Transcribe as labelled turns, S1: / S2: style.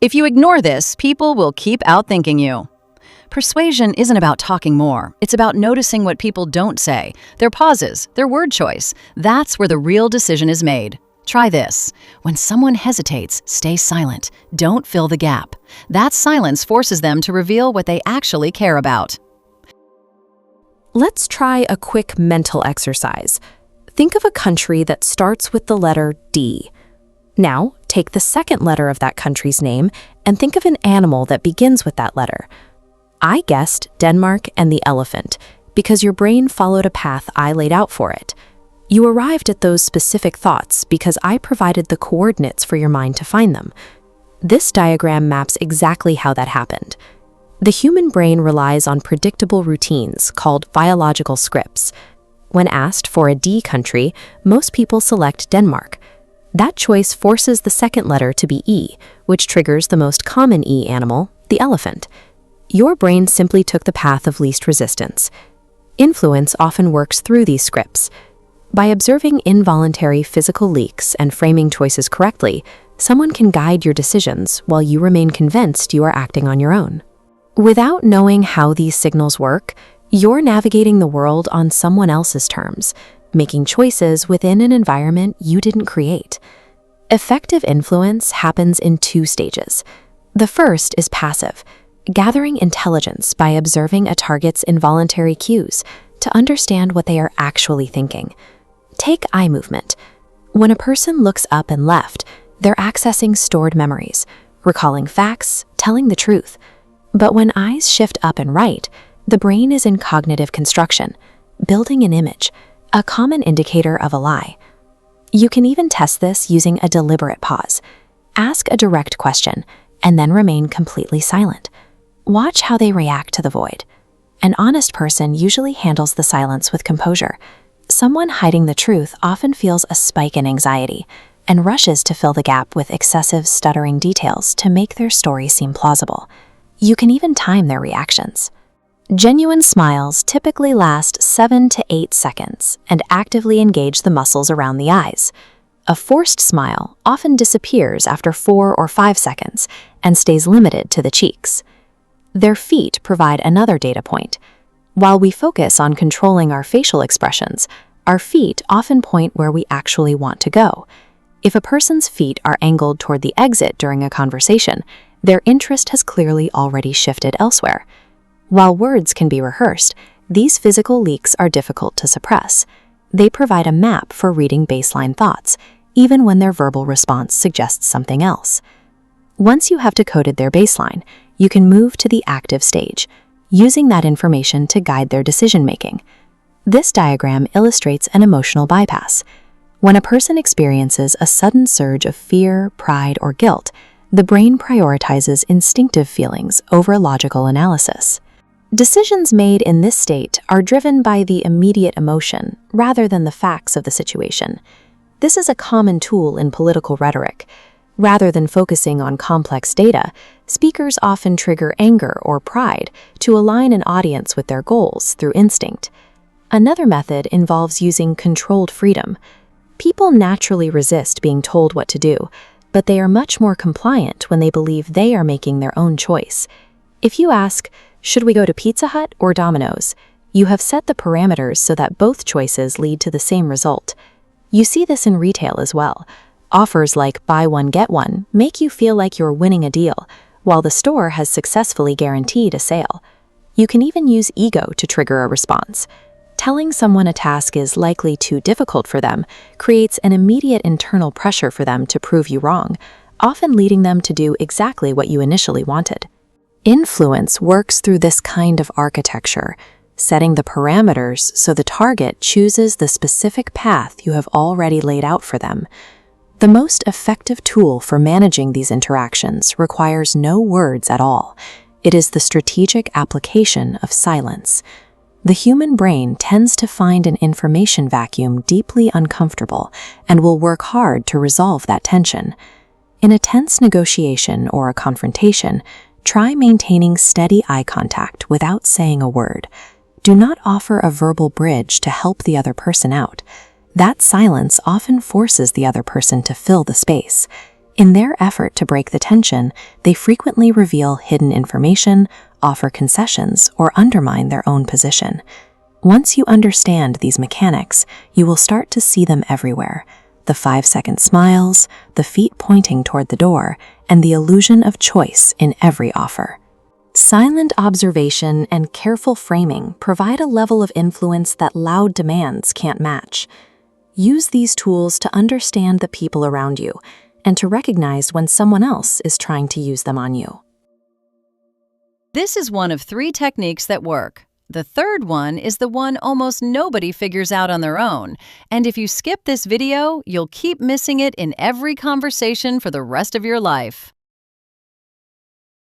S1: If you ignore this, people will keep outthinking you. Persuasion isn't about talking more. It's about noticing what people don't say, their pauses, their word choice. That's where the real decision is made. Try this. When someone hesitates, stay silent. Don't fill the gap. That silence forces them to reveal what they actually care about.
S2: Let's try a quick mental exercise. Think of a country that starts with the letter D. Now, take the second letter of that country's name and think of an animal that begins with that letter. I guessed Denmark and the elephant because your brain followed a path I laid out for it. You arrived at those specific thoughts because I provided the coordinates for your mind to find them. This diagram maps exactly how that happened. The human brain relies on predictable routines called biological scripts. When asked for a D country, most people select Denmark. That choice forces the second letter to be E, which triggers the most common E animal, the elephant. Your brain simply took the path of least resistance. Influence often works through these scripts. By observing involuntary physical leaks and framing choices correctly, someone can guide your decisions while you remain convinced you are acting on your own. Without knowing how these signals work, you're navigating the world on someone else's terms, making choices within an environment you didn't create. Effective influence happens in two stages. The first is passive, gathering intelligence by observing a target's involuntary cues to understand what they are actually thinking. Take eye movement. When a person looks up and left, they're accessing stored memories, recalling facts, telling the truth. But when eyes shift up and right, the brain is in cognitive construction, building an image, a common indicator of a lie. You can even test this using a deliberate pause. Ask a direct question, and then remain completely silent. Watch how they react to the void. An honest person usually handles the silence with composure. Someone hiding the truth often feels a spike in anxiety and rushes to fill the gap with excessive stuttering details to make their story seem plausible. You can even time their reactions. Genuine smiles typically last 7 to 8 seconds and actively engage the muscles around the eyes. A forced smile often disappears after 4 or 5 seconds and stays limited to the cheeks. Their feet provide another data point. While we focus on controlling our facial expressions, our feet often point where we actually want to go. If a person's feet are angled toward the exit during a conversation, their interest has clearly already shifted elsewhere. While words can be rehearsed, these physical leaks are difficult to suppress. They provide a map for reading baseline thoughts, even when their verbal response suggests something else. Once you have decoded their baseline, you can move to the active stage, using that information to guide their decision-making. This diagram illustrates an emotional bypass. When a person experiences a sudden surge of fear, pride, or guilt, the brain prioritizes instinctive feelings over logical analysis. Decisions made in this state are driven by the immediate emotion rather than the facts of the situation. This is a common tool in political rhetoric. Rather than focusing on complex data, speakers often trigger anger or pride to align an audience with their goals through instinct. Another method involves using controlled freedom. People naturally resist being told what to do, but they are much more compliant when they believe they are making their own choice. If you ask, "Should we go to Pizza Hut or Domino's?" you have set the parameters so that both choices lead to the same result. You see this in retail as well. Offers like buy one, get one make you feel like you're winning a deal, while the store has successfully guaranteed a sale. You can even use ego to trigger a response. Telling someone a task is likely too difficult for them creates an immediate internal pressure for them to prove you wrong, often leading them to do exactly what you initially wanted. Influence works through this kind of architecture, setting the parameters so the target chooses the specific path you have already laid out for them. The most effective tool for managing these interactions requires no words at all. It is the strategic application of silence. The human brain tends to find an information vacuum deeply uncomfortable and will work hard to resolve that tension. In a tense negotiation or a confrontation, try maintaining steady eye contact without saying a word. Do not offer a verbal bridge to help the other person out. That silence often forces the other person to fill the space. In their effort to break the tension, they frequently reveal hidden information, offer concessions, or undermine their own position. Once you understand these mechanics, you will start to see them everywhere. The 5-second smiles, the feet pointing toward the door, and the illusion of choice in every offer. Silent observation and careful framing provide a level of influence that loud demands can't match. Use these tools to understand the people around you and to recognize when someone else is trying to use them on you.
S1: This is one of 3 techniques that work. The third one is the one almost nobody figures out on their own. And if you skip this video, you'll keep missing it in every conversation for the rest of your life.